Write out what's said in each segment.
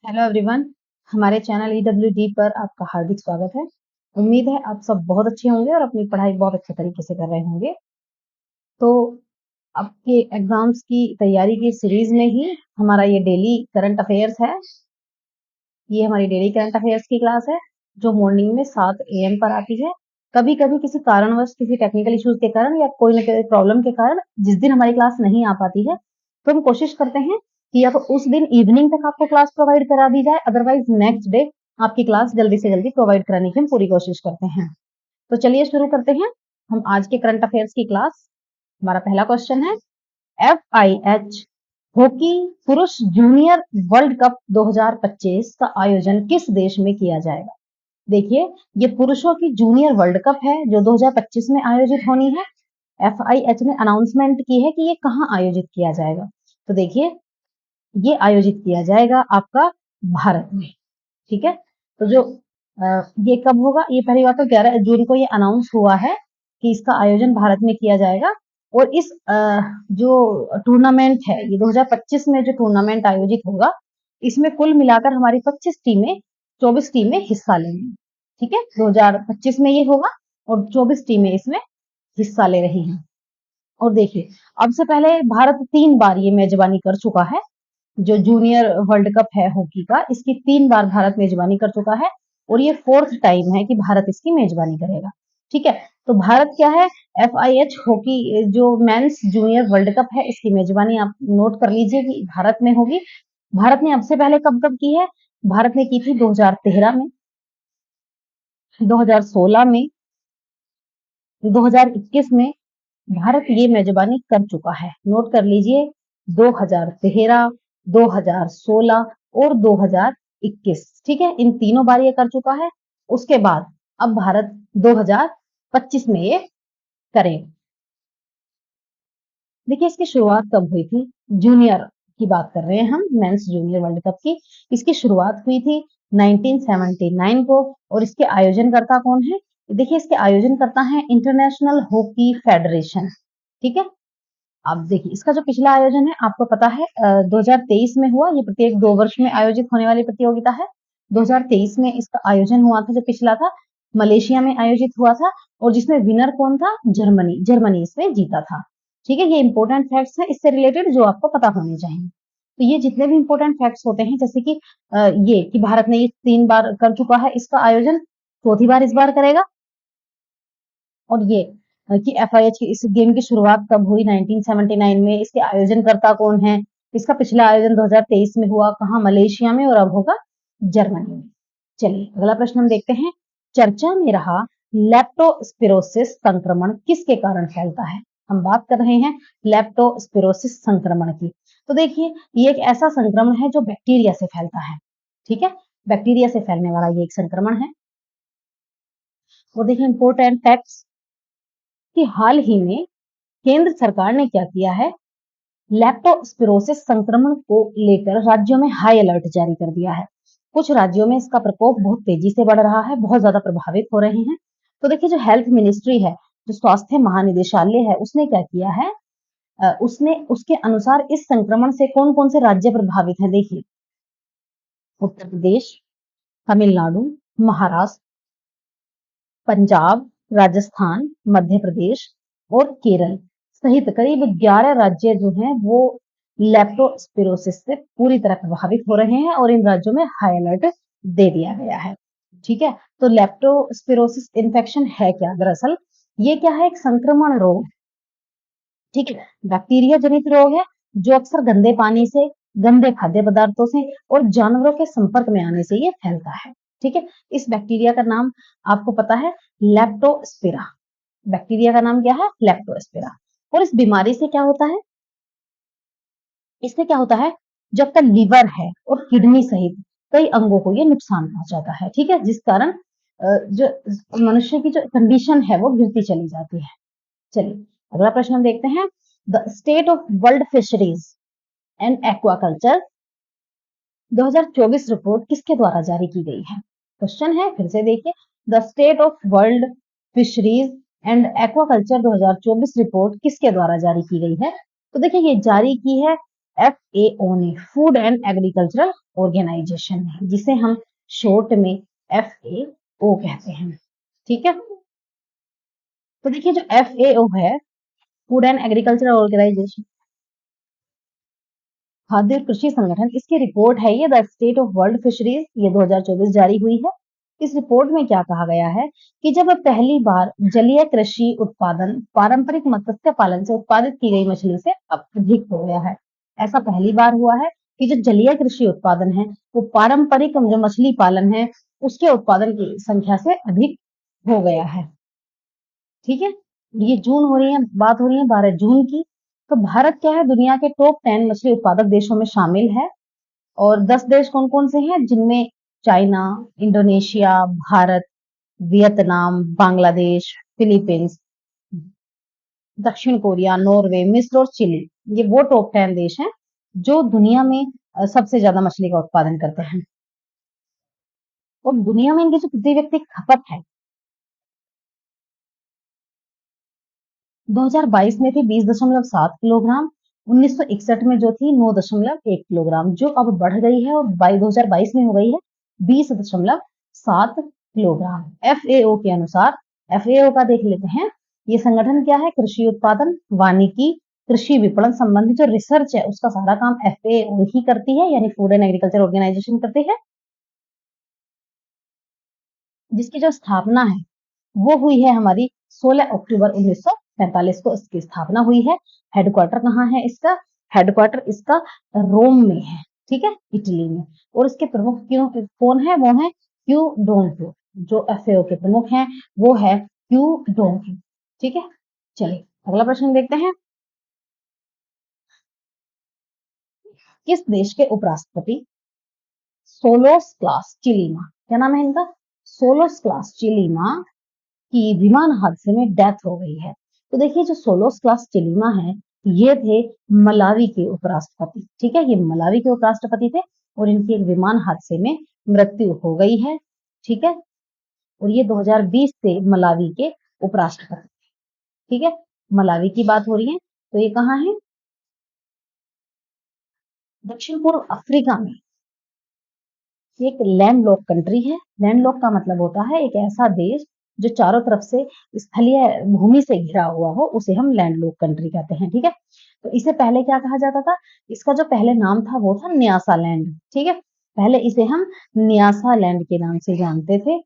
Hello everyone, हमारे channel EWD पर आपका हार्दिक स्वागत है। उम्मीद है आप सब बहुत अच्छे होंगे और अपनी पढ़ाई बहुत अच्छे तरीके से कर रहे होंगे। तो आपके एग्जाम्स की तैयारी की सीरीज में ही हमारा ये डेली करंट अफेयर्स है। ये हमारी डेली करंट अफेयर्स की क्लास है जो मॉर्निंग में 7 AM पर आती है। कभी कभी किसी कारणवश, किसी टेक्निकल इश्यूज के कारण या कोई न कोई प्रॉब्लम के कारण जिस दिन हमारी क्लास नहीं आ पाती है तो हम कोशिश करते हैं कि या तो उस दिन इवनिंग तक आपको क्लास प्रोवाइड करा दी जाए, अदरवाइज नेक्स्ट डे आपकी क्लास जल्दी से जल्दी प्रोवाइड कराने की हम पूरी कोशिश करते हैं। तो चलिए शुरू करते हैं हम आज के करंट अफेयर्स की क्लास। हमारा पहला क्वेश्चन है, FIH हॉकी पुरुष जूनियर वर्ल्ड कप 2025 का आयोजन किस देश में किया जाएगा? देखिए, ये पुरुषों की जूनियर वर्ल्ड कप है जो 2025 में आयोजित होनी है। FIH ने अनाउंसमेंट की है कि ये कहाँ आयोजित किया जाएगा। तो देखिए, ये आयोजित किया जाएगा आपका भारत में। ठीक है, तो जो ये कब होगा, ये पहली बात तो 11 जून को ये अनाउंस हुआ है कि इसका आयोजन भारत में किया जाएगा। और इस जो टूर्नामेंट है, ये 2025 में जो टूर्नामेंट आयोजित होगा, इसमें कुल मिलाकर हमारी 24 टीमें हिस्सा लेंगी। ठीक है, 2025 में ये होगा और 24 टीमें इसमें हिस्सा ले रही हैं। और देखिए, अब से पहले भारत 3 बार ये मेजबानी कर चुका है। जो जूनियर वर्ल्ड कप है हॉकी का, इसकी 3 बार भारत मेजबानी कर चुका है और ये 4th टाइम है कि भारत इसकी मेजबानी करेगा। ठीक है, तो भारत क्या है, FIH हॉकी जो मेंस जूनियर वर्ल्ड कप है, इसकी मेजबानी आप नोट कर लीजिए कि भारत में होगी। भारत ने अब से पहले कब कब की है? भारत ने की थी 2013 में, 2016 में, 2021 में। भारत ये मेजबानी कर चुका है, नोट कर लीजिए, 2013, 2016 और 2021। ठीक है, इन तीनों बार ये कर चुका है। उसके बाद अब भारत 2025 में ये करेगा। देखिए, इसकी शुरुआत कब हुई थी? जूनियर की बात कर रहे हैं हम, मेंस जूनियर वर्ल्ड कप की। इसकी शुरुआत हुई थी 1979 को और इसके आयोजनकर्ता कौन है? देखिए, इसके आयोजनकर्ता है इंटरनेशनल हॉकी फेडरेशन। ठीक है, अब देखिए, इसका जो पिछला आयोजन है आपको पता है 2023 में हुआ। ये प्रत्येक 2 वर्ष में आयोजित होने वाली प्रतियोगिता है। 2023 में इसका आयोजन हुआ था, जो पिछला था मलेशिया में आयोजित हुआ था और जिसमें विनर कौन था? जर्मनी। जर्मनी इसमें जीता था। ठीक है, ये इंपॉर्टेंट फैक्ट्स हैं इससे रिलेटेड जो आपको पता होने चाहिए। तो ये जितने भी इंपॉर्टेंट फैक्ट्स होते हैं, जैसे कि ये कि भारत ने ये 3 बार कर चुका है इसका आयोजन, चौथी बार इस बार करेगा। और ये कि FIH की इस गेम की शुरुआत कब हुई? 1979 में। इसके आयोजनकर्ता कौन है? इसका पिछला आयोजन 2023 में हुआ, कहाँ? मलेशिया में, और अब होगा जर्मनी में। चलिए अगला प्रश्न हम देखते हैं। चर्चा में रहा लेप्टोस्पिरोसिस संक्रमण किसके कारण फैलता है? हम बात कर रहे हैं लेप्टोस्पिरोसिस संक्रमण की। तो देखिए, ये एक ऐसा संक्रमण है जो बैक्टीरिया से फैलता है। ठीक है, बैक्टीरिया से फैलने वाला ये एक संक्रमण है। और देखिए, इंपॉर्टेंट फैक्ट्स कि हाल ही में केंद्र सरकार ने क्या किया है, लेप्टोस्पिरोसिस संक्रमण को लेकर राज्यों में हाई अलर्ट जारी कर दिया है। कुछ राज्यों में इसका प्रकोप बहुत तेजी से बढ़ रहा है, बहुत ज्यादा प्रभावित हो रहे हैं। तो देखिए, जो हेल्थ मिनिस्ट्री है, जो स्वास्थ्य महानिदेशालय है, उसने क्या किया है, उसने उसके अनुसार इस संक्रमण से कौन कौन से राज्य प्रभावित हैं देखिए, उत्तर प्रदेश, तमिलनाडु, महाराष्ट्र, पंजाब, राजस्थान, मध्य प्रदेश और केरल सहित करीब 11 राज्य जो हैं वो लेप्टोस्पिरोसिस से पूरी तरह प्रभावित हो रहे हैं और इन राज्यों में हाई अलर्ट दे दिया गया है। ठीक है, तो लेप्टोस्पिरोसिस इन्फेक्शन है क्या? दरअसल ये क्या है, एक संक्रमण रोग। ठीक है, बैक्टीरिया जनित रोग है जो अक्सर गंदे पानी से, गंदे खाद्य पदार्थों से और जानवरों के संपर्क में आने से ये फैलता है। ठीक है, इस बैक्टीरिया का नाम आपको पता है, लेप्टोस्पिरा। बैक्टीरिया का नाम क्या है? लेप्टोस्पिरा। और इस बीमारी से क्या होता है, इससे क्या होता है, जब तक लीवर है और किडनी सहित कई अंगों को ये नुकसान पहुंचाता है। ठीक है, जिस कारण जो मनुष्य की जो कंडीशन है वो गिरती चली जाती है। चलिए अगला प्रश्न हम देखते हैं। The state of world fisheries and aquaculture 2024 report किसके द्वारा जारी की गई है? क्वेश्चन है, फिर से देखिए, the state of world fisheries and aquaculture 2024 report किसके द्वारा जारी की गई है? तो देखिए, ये जारी की है FAO ने, फूड एंड एग्रीकल्चरल ऑर्गेनाइजेशन है, जिसे हम शॉर्ट में FAO कहते हैं। ठीक है, तो देखिए जो FAO है, फूड एंड एग्रीकल्चरल ऑर्गेनाइजेशन, खाद्य और कृषि संगठन, इसकी रिपोर्ट है ये the state of world fisheries, ये 2024 जारी हुई है। इस रिपोर्ट में क्या कहा गया है कि जब पहली बार जलीय कृषि उत्पादन पारंपरिक मत्स्य पालन से उत्पादित की गई मछली से अधिक हो गया है। ऐसा पहली बार हुआ है कि जो जलीय कृषि उत्पादन है वो पारंपरिक जो मछली पालन है उसके उत्पादन की संख्या से अधिक हो गया है। ठीक है, ये जून हो रही है, बात हो रही है 12 जून की। तो भारत क्या है, दुनिया के टॉप 10 मछली उत्पादक देशों में शामिल है। और 10 देश कौन कौन से हैं, जिनमें China, Indonesia, Bharat, Vietnam, Bangladesh, Philippines, दक्षिण कोरिया, नॉर्वे, मिस्र और चिली, ये वो टॉप 10 देश हैं जो दुनिया में सबसे ज्यादा मछली का उत्पादन करते हैं। और दुनिया में इनकी जो प्रति व्यक्ति खपत है 2022 में थी 20.7 किलोग्राम, 1961 में जो थी 9.1 किलोग्राम, जो अब बढ़ गई है और 2022 में हो गई है 20.7 किलोग्राम। FAO के अनुसार, FAO का देख लेते हैं, ये संगठन क्या है, कृषि उत्पादन, वानिकी, कृषि विपणन संबंधी जो रिसर्च है उसका सारा काम FAO ही करती है, यानी फूड एंड एग्रीकल्चर ऑर्गेनाइजेशन करती है, जिसकी जो स्थापना है वो हुई है हमारी 16 अक्टूबर 1945 को इसकी स्थापना हुई है। हेडक्वार्टर कहाँ है इसका, हेडक्वार्टर इसका रोम में है। ठीक है, इटली में। और इसके प्रमुख क्यों कौन है, वो है क्यू डोंटो, जो FAO के प्रमुख हैं वो है क्यू डोंटो। ठीक है, चलिए अगला प्रश्न देखते हैं। किस देश के उपराष्ट्रपति सोलोस क्लास चिलीमा, क्या नाम है इनका, सोलोस क्लास चिलीमा की विमान हादसे में डेथ हो गई है। तो देखिए जो सोलोस क्लास चिलीमा है ये थे मलावी के उपराष्ट्रपति। ठीक है, ये मलावी के उपराष्ट्रपति थे और इनकी एक विमान हादसे में मृत्यु हो गई है। ठीक है, और ये 2020 से मलावी के उपराष्ट्रपति। ठीक है, मलावी की बात हो रही है, तो ये कहाँ है, दक्षिण पूर्व अफ्रीका में। एक लैंडलॉक कंट्री है। लैंडलॉक का मतलब होता है एक ऐसा देश जो चारों तरफ से स्थलीय भूमि से घिरा हुआ हो, उसे हम लैंडलॉक कंट्री कहते हैं। ठीक है, तो इसे पहले क्या कहा जाता था, इसका जो पहले नाम था वो था न्यासा लैंड। ठीक है, पहले इसे हम न्यासा लैंड के नाम से जानते थे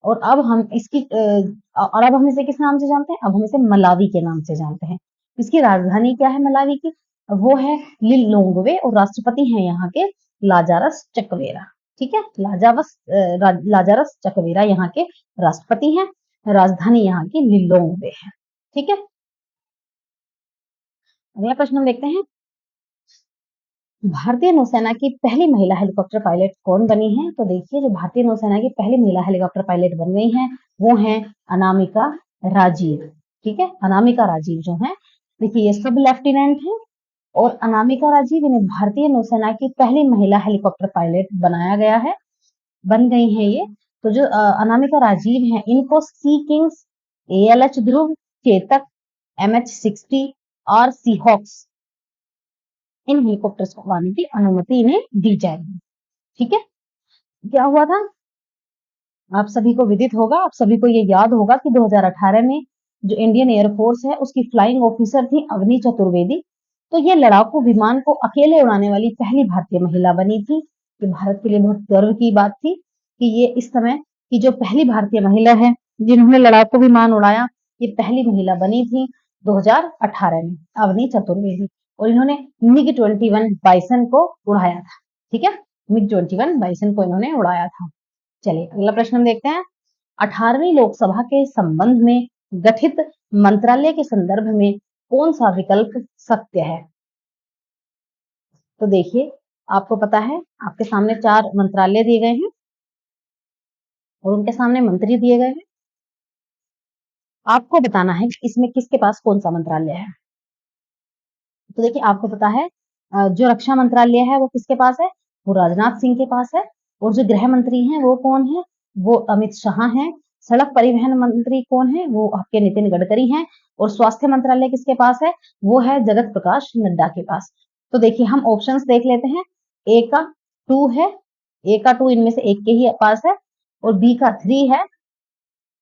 और अब हम इसकी और अब हम इसे किस नाम से जानते हैं, अब हम इसे मलावी के नाम से जानते हैं। इसकी राजधानी क्या है मलावी की, वो है लिलोंगवे और राष्ट्रपति हैं यहाँ के लाजारस चकवेरा। ठीक है, लाजारस चकवेरा यहाँ के राष्ट्रपति हैं, राजधानी यहाँ की लिलोंगवे है। ठीक है, अगला प्रश्न हम देखते हैं। भारतीय नौसेना की पहली महिला हेलीकॉप्टर पायलट कौन बनी है, तो देखिए जो भारतीय नौसेना की पहली महिला हेलीकॉप्टर पायलट बन गई हैं वो हैं अनामिका राजीव। ठीक है, अनामिका राजीव जो है, देखिए ये सब लेफ्टिनेंट हैं और अनामिका राजीव इन्हें भारतीय नौसेना की पहली महिला हेलीकॉप्टर पायलट बनाया गया है, बन गई हैं ये। तो जो अनामिका राजीव हैं इनको सी किंग्स, ALH ध्रुव, चेतक, MH-60 और सीहॉक्स, इन हेलीकॉप्टर्स को उड़ाने की अनुमति इन्हें दी जाएगी। ठीक है, क्या हुआ था, आप सभी को विदित होगा, आप सभी को ये याद होगा कि 2018 में जो इंडियन एयरफोर्स है उसकी फ्लाइंग ऑफिसर थी अवनी चतुर्वेदी। तो ये लड़ाकू विमान को अकेले उड़ाने वाली पहली भारतीय महिला बनी थी। ये भारत के लिए बहुत गर्व की बात थी कि ये इस समय की जो पहली भारतीय महिला है जिन्होंने लड़ाकू विमान उड़ाया, ये पहली महिला बनी थी 2018 में, अवनी चतुर्वेदी। और इन्होंने MiG-21 बाइसन को उड़ाया था। ठीक है, MiG-21 बाइसन को इन्होंने उड़ाया था। चलिए अगला प्रश्न हम देखते हैं। 18वीं लोकसभा के संबंध में गठित मंत्रालय के संदर्भ में कौन सा विकल्प सत्य है, तो देखिए आपको पता है आपके सामने 4 मंत्रालय दिए गए हैं और उनके सामने मंत्री दिए गए हैं। आपको बताना है कि इसमें किसके पास कौन सा मंत्रालय है। तो देखिए आपको पता है जो रक्षा मंत्रालय है वो किसके पास है, वो राजनाथ सिंह के पास है। और जो गृह मंत्री हैं वो कौन है, वो अमित शाह हैं। सड़क परिवहन मंत्री कौन है, वो आपके नितिन गडकरी हैं। और स्वास्थ्य मंत्रालय किसके पास है, वो है जगत प्रकाश नड्डा के पास। तो देखिए हम ऑप्शंस देख लेते हैं। ए का 2 है, ए का 2 इनमें से एक के ही पास है, और बी का 3 है,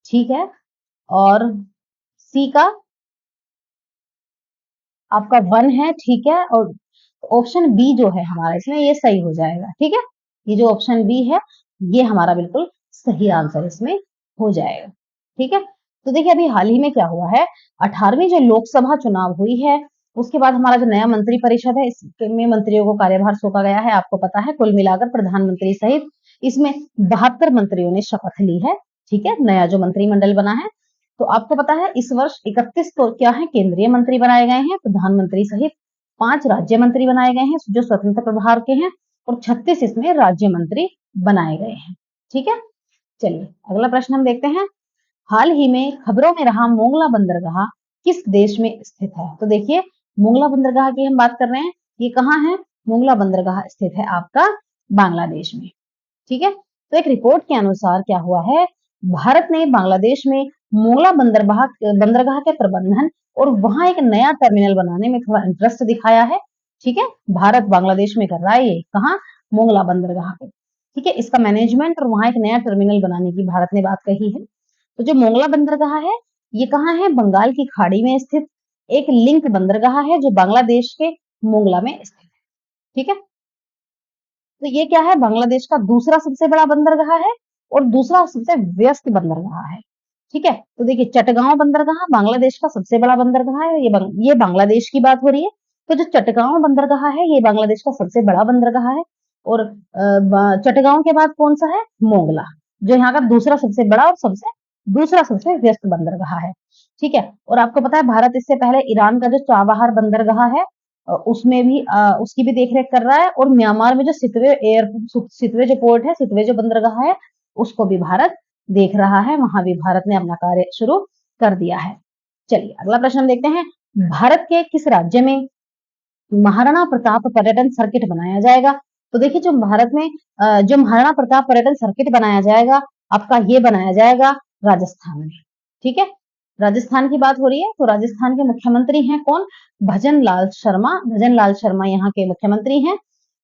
ठीक है, और सी का आपका 1 है, ठीक है, और ऑप्शन बी जो है हमारा इसमें ये सही हो जाएगा, ठीक है। ये जो ऑप्शन बी है ये हमारा बिल्कुल सही आंसर इसमें हो जाएगा, ठीक है। तो देखिए अभी हाल ही में क्या हुआ है, 18वीं जो लोकसभा चुनाव हुई है, उसके बाद हमारा जो नया मंत्री परिषद है इसमें मंत्रियों को कार्यभार सौंपा गया है। आपको पता है कुल मिलाकर प्रधानमंत्री सहित इसमें 72 मंत्रियों ने शपथ ली है, ठीक है, नया जो मंत्रिमंडल बना है। तो आपको पता है इस वर्ष 31 तो क्या है केंद्रीय मंत्री बनाए गए हैं, प्रधानमंत्री सहित 5 राज्य मंत्री बनाए गए हैं जो स्वतंत्र प्रभार के हैं, और 36 इसमें राज्य मंत्री बनाए गए हैं, ठीक है। चलिए अगला प्रश्न हम देखते हैं। हाल ही में खबरों में रहा मोंगला बंदरगाह किस देश में स्थित है? तो देखिए मोंगला बंदरगाह की हम बात कर रहे हैं, ये कहाँ है? मोंगला बंदरगाह स्थित है आपका बांग्लादेश में, ठीक है। तो एक रिपोर्ट के अनुसार क्या हुआ है, भारत ने बांग्लादेश में मोंगला बंदरगाह के प्रबंधन और वहां एक नया टर्मिनल बनाने में थोड़ा इंटरेस्ट दिखाया है, ठीक है। भारत बांग्लादेश में कर रहा है ये, कहाँ? मोंगला बंदरगाह पे, ठीक है। इसका मैनेजमेंट और वहां एक नया टर्मिनल बनाने की भारत ने बात कही है। तो जो मोंगला बंदरगाह है ये कहाँ है? बंगाल की खाड़ी में स्थित एक लिंक बंदरगाह है जो बांग्लादेश के मोंगला में स्थित है, ठीक है। तो ये क्या है? बांग्लादेश का दूसरा सबसे बड़ा बंदरगाह है और दूसरा सबसे व्यस्त बंदरगाह है, ठीक है। तो देखिए चटगांव बंदरगाह बांग्लादेश का सबसे बड़ा बंदरगाह है, ये बांग्लादेश की बात हो रही है। तो जो चटगांव बंदरगाह है ये बांग्लादेश का सबसे बड़ा बंदरगाह है, और चटगांव के बाद कौन सा है? मोंगला, जो यहाँ का दूसरा सबसे बड़ा और दूसरा सबसे व्यस्त बंदरगाह है, ठीक है। और आपको पता है भारत इससे पहले ईरान का जो चाबहार बंदरगाह है उसमें भी उसकी भी देखरेख कर रहा है, और म्यांमार में जो सितवे जो पोर्ट है, सितवे जो बंदरगाह है, उसको भी भारत देख रहा है, वहां भी भारत ने अपना कार्य शुरू कर दिया है। चलिए अगला प्रश्न हम देखते हैं। भारत के किस राज्य में महाराणा प्रताप पर्यटन सर्किट बनाया जाएगा? तो देखिए जो भारत में जो महाराणा प्रताप पर्यटन सर्किट बनाया जाएगा आपका, ये बनाया जाएगा राजस्थान में, ठीक है। राजस्थान की बात हो रही है, तो राजस्थान के मुख्यमंत्री हैं कौन? भजन लाल शर्मा। भजन लाल शर्मा यहाँ के मुख्यमंत्री हैं।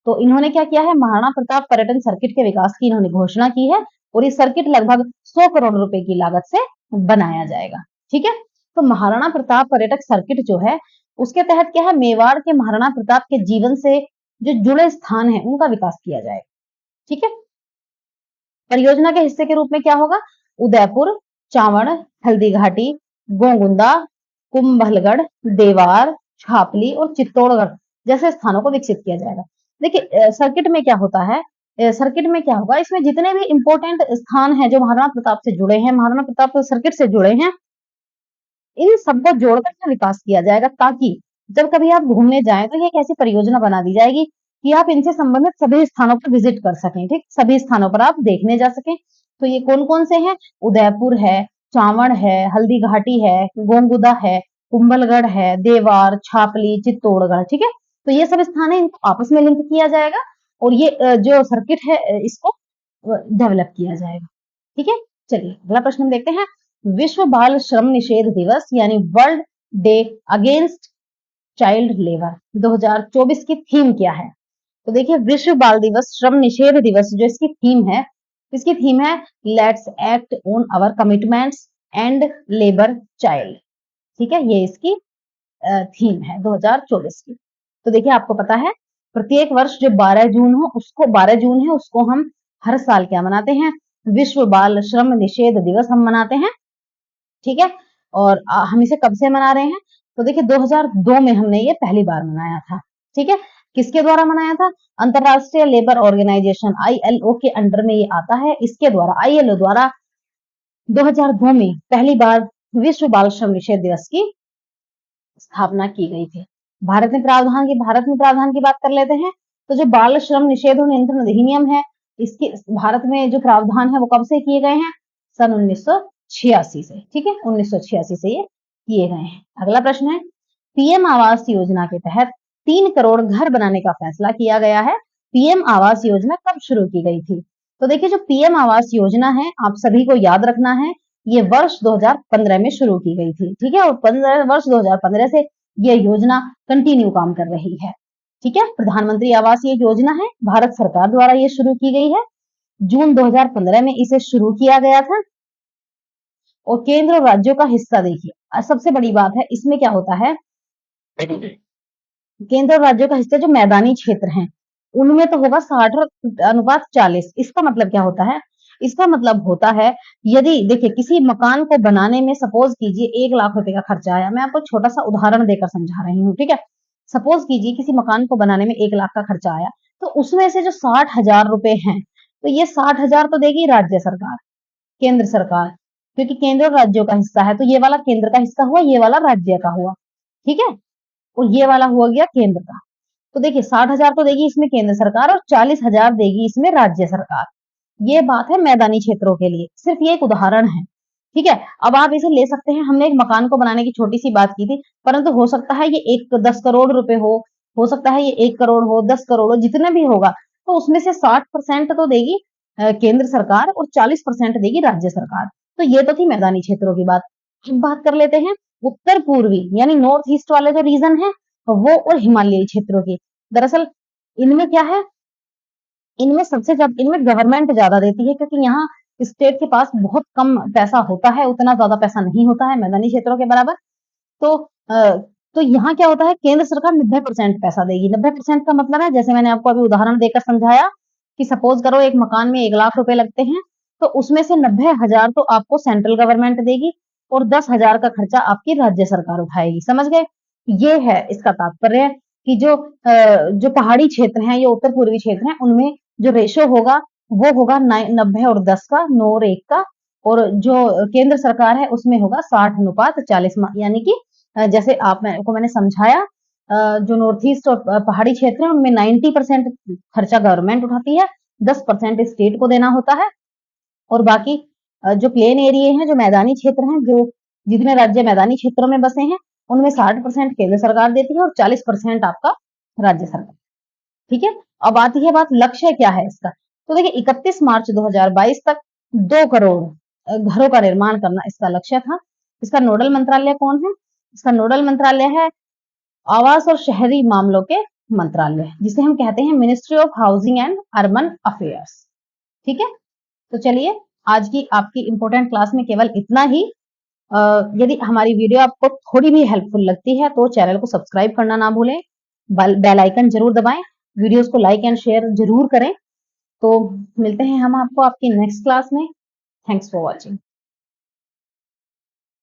तो इन्होंने क्या किया है? महाराणा प्रताप पर्यटन सर्किट के विकास की इन्होंने घोषणा की है, और ये सर्किट लगभग 100 करोड़ रुपए की लागत से बनाया जाएगा, ठीक है। तो महाराणा प्रताप पर्यटक सर्किट जो है उसके तहत क्या है, मेवाड़ के महाराणा प्रताप के जीवन से जो जुड़े स्थान है उनका विकास किया जाएगा, ठीक है। परियोजना के हिस्से के रूप में क्या होगा? उदयपुर, चावड़, हल्दी घाटी, गोगुंदा, कुंभलगढ़, देवार, छापली और चित्तौड़गढ़ जैसे स्थानों को विकसित किया जाएगा। देखिए सर्किट में क्या होता है, सर्किट में क्या होगा, इसमें जितने भी इंपॉर्टेंट स्थान है जो महाराणा प्रताप से जुड़े हैं, महाराणा प्रताप सर्किट से जुड़े हैं, इन सबको जोड़कर के विकास किया जाएगा, ताकि जब कभी आप घूमने जाएं तो ये एक ऐसी परियोजना बना दी जाएगी कि आप इनसे संबंधित सभी स्थानों पर विजिट कर सकें, ठीक, सभी स्थानों पर आप देखने जा सकें। तो ये कौन कौन से हैं? उदयपुर है, चावड़ है, हल्दी घाटी है, गोंगुदा है, कुंभलगढ़ है, देवार, छापली, चित्तौड़गढ़, ठीक है। तो ये सब स्थान है, इनको आपस में लिंक किया जाएगा, और ये जो सर्किट है इसको डेवलप किया जाएगा, ठीक है। चलिए अगला प्रश्न हम देखते हैं। विश्व बाल श्रम निषेध दिवस यानी world day against child labour 2024 की थीम क्या है? तो देखिए विश्व बाल दिवस श्रम निषेध दिवस जो इसकी थीम है let's act on our commitments and labour child, ठीक है। ये इसकी थीम है 2024 की। तो देखिए आपको पता है प्रत्येक वर्ष जो 12 जून है उसको हम हर साल क्या मनाते हैं? विश्व बाल श्रम निषेध दिवस हम मनाते हैं, ठीक है। और हम इसे कब से मना रहे हैं? तो देखिए 2002 में हमने ये पहली बार मनाया था, ठीक है। किसके द्वारा मनाया था? अंतरराष्ट्रीय लेबर ऑर्गेनाइजेशन ILO के अंडर में ये आता है, इसके द्वारा ILO द्वारा 2002 में पहली बार विश्व बाल श्रम निषेध दिवस की स्थापना की गई थी। भारत में प्रावधान की बात कर लेते हैं। तो जो बाल श्रम निषेध और नियंत्रण अधिनियम है, इसके भारत में जो प्रावधान है वो कब से किए गए हैं? सन 1986 से, ठीक है, 1986 से ये किए गए हैं। अगला प्रश्न है, पीएम आवास योजना के तहत 3 करोड़ घर बनाने का फैसला किया गया है। पीएम आवास योजना कब शुरू की गई थी? तो देखिए जो पीएम आवास योजना है आप सभी को याद रखना है, ये वर्ष 2015 में शुरू की गई थी, ठीक है, और वर्ष 2015 से ये योजना कंटिन्यू काम कर रही है, ठीक है, प्रधानमंत्री आवास ये योजना है, भारत सरकार द्वारा ये शुरू की गई है। जून 2015 में इसे शुरू किया गया था। और केंद्र और राज्यों का हिस्सा देखिए, सबसे बड़ी बात है इसमें क्या होता है, केंद्र और राज्यों का हिस्सा जो मैदानी क्षेत्र हैं उनमें तो होगा 60:40। इसका मतलब क्या होता है, इसका मतलब होता है यदि देखिए किसी मकान को बनाने में सपोज कीजिए 1 लाख रुपए का खर्चा आया, मैं आपको छोटा सा उदाहरण देकर समझा रही हूँ, ठीक है। सपोज कीजिए किसी मकान को बनाने में 1 लाख का खर्चा आया, तो उसमें से जो 60,000 रुपए हैं, तो ये 60,000 तो देगी राज्य सरकार, केंद्र सरकार, क्योंकि केंद्र और राज्यों का हिस्सा है, तो ये वाला केंद्र का हिस्सा हुआ, ये वाला राज्य का हुआ, ठीक है। और ये वाला हुआ गया केंद्र का। तो देखिए 60,000 तो देगी इसमें केंद्र सरकार और 40,000 देगी इसमें राज्य सरकार। ये बात है मैदानी क्षेत्रों के लिए, सिर्फ ये एक उदाहरण है, ठीक है। अब आप इसे ले सकते हैं, हमने एक मकान को बनाने की छोटी सी बात की थी, परंतु हो सकता है ये एक 10 करोड़ रुपए हो सकता है ये 1 करोड़ हो, 10 करोड़ हो, जितना भी होगा, तो उसमें से 60% तो देगी केंद्र सरकार और 40% देगी राज्य सरकार। तो ये तो थी मैदानी क्षेत्रों की बात। अब बात कर लेते हैं उत्तर पूर्वी यानी नॉर्थ ईस्ट वाले जो रीजन है वो और हिमालयी क्षेत्रों की। दरअसल इनमें क्या है, इनमें सबसे ज्यादा इनमें गवर्नमेंट ज्यादा देती है, क्योंकि यहाँ स्टेट के पास बहुत कम पैसा होता है, उतना ज्यादा पैसा नहीं होता है मैदानी क्षेत्रों के बराबर। तो तो यहाँ क्या होता है, केंद्र सरकार 90% पैसा देगी। 90% का मतलब है, जैसे मैंने आपको अभी उदाहरण देकर समझाया कि सपोज करो एक मकान में 1 लाख रुपए लगते हैं, तो उसमें से 90,000 तो आपको सेंट्रल गवर्नमेंट देगी और 10,000 का खर्चा आपकी राज्य सरकार उठाएगी। समझ गए, ये है इसका तात्पर्य कि जो पहाड़ी क्षेत्र हैं, ये उत्तर पूर्वी क्षेत्र हैं, उनमें जो रेशो होगा वो होगा 90 और 10 का, 9 और 1 का। और जो केंद्र सरकार है उसमें होगा 60:40, यानी कि जैसे मैंने समझाया, जो नॉर्थ ईस्ट और पहाड़ी क्षेत्र है उनमें 90% खर्चा गवर्नमेंट उठाती है, 10% स्टेट को देना होता है। और बाकी जो प्लेन एरिया हैं, जो मैदानी क्षेत्र हैं, जो जितने राज्य मैदानी क्षेत्रों में बसे हैं, उनमें 60% केंद्र सरकार देती है और 40% आपका राज्य सरकार, ठीक है। अब आती है बात लक्ष्य क्या है इसका। तो देखिए 31 मार्च 2022 तक 2 करोड़ घरों का निर्माण करना इसका लक्ष्य था। इसका नोडल मंत्रालय कौन है, इसका नोडल मंत्रालय है आवास और शहरी मामलों के मंत्रालय, जिसे हम कहते हैं ministry of housing and urban affairs, ठीक है। तो चलिए आज की आपकी इंपॉर्टेंट क्लास में केवल इतना ही। यदि हमारी वीडियो आपको थोड़ी भी हेल्पफुल लगती है तो चैनल को सब्सक्राइब करना ना भूलें, बेल आइकन जरूर दबाएं, वीडियोस को लाइक एंड शेयर जरूर करें। तो मिलते हैं हम आपको आपकी नेक्स्ट क्लास में। Thanks for watching.